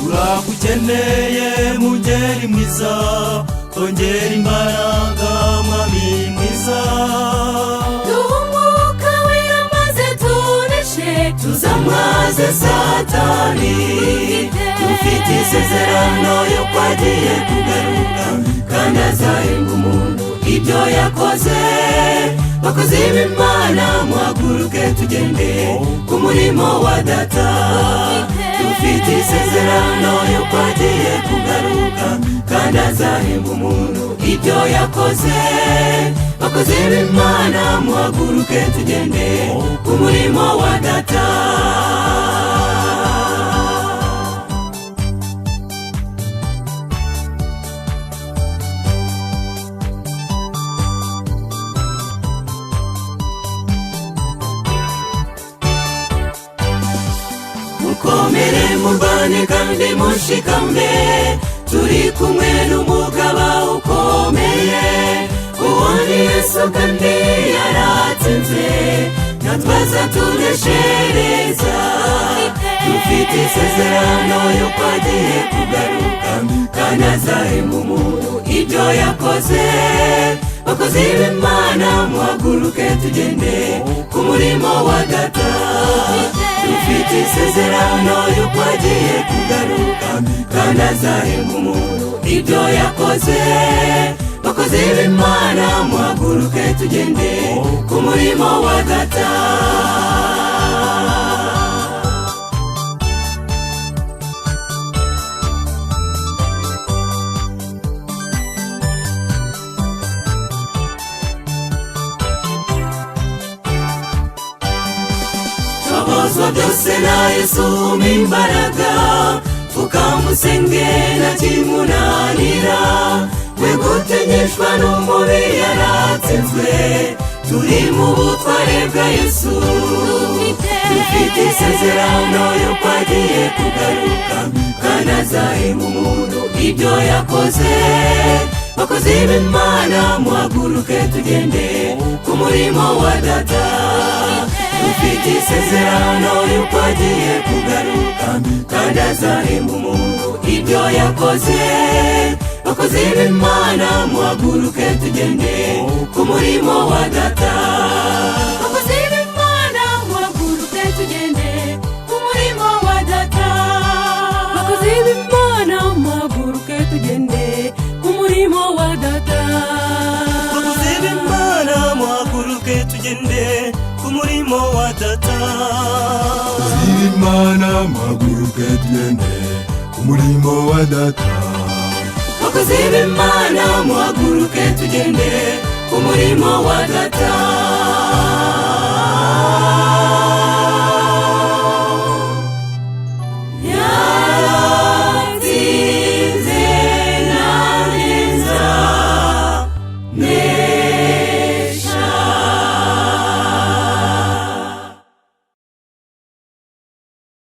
Turakukeneye mugeri mwiza, ongera imbaraga mwami mwiza. Umwuka wera maze tuneshe, tuzamwaze Satani. Dufite isezerano yo kwagiye kugaruka, kandi azahemba umuntu ibyo yakoze. Bakozi b'Imana muhaguruke tugende ku murimo wa Data. Dufite isezerano yo kwagiye kugaruka, kandi azahemba umuntu ibyo yakoze. Bakozi b'Imana muhaguruke tugende ku murimo wa Data. Mukomere murwane kandi mushikame, turi kumwe n'umugaba ukomeye. Uwo ni Yesu kandi yaratsinze, natwe azatuneshereza. Dufite isezerano yo kwagiye kugaruka, kandi azahemba umuntu ibyo yakoze. Bakozi b'Imana muhaguruke tugende ku murimo wa Data. Dufite isezerano yo kwagiye kugaruka, kandi azahemba umuntu ibyo yakoze. Bakozi b'Imana muhaguruke tugende ku murimo wa Data. Tubozwa byose na Yesu imbaraga, tukamusenge na kimunanira. We gutenyeshwa n'umubi yaratsinzwe, turi mu butware bwa Yesu. Dufite isezerano yo kwagiye kugaruka, kandi azahemba umuntu ibyo yakoze. Bakozi b'Imana muhaguruke tugende ku murimo wa Data. Dufite isezerano yo kwagiye kugaruka, kandi azahemba umuntu ibyo yakoze. Bakozi b'Imana muhaguruke tugende ku murimo wa Data. bakozi b'Imana muhaguruke tugende ku murimo wa Data. Bakozi b'Imana muhaguruke tugende ku murimo wa Data. Bakozi b'Imana muhaguruke tugende ku murimo wa Data. Bakozi b'Imana muhaguruke tugende ku murimo wa Data. Bakozi b'Imana muhaguruke tugende ku murimo wa Data.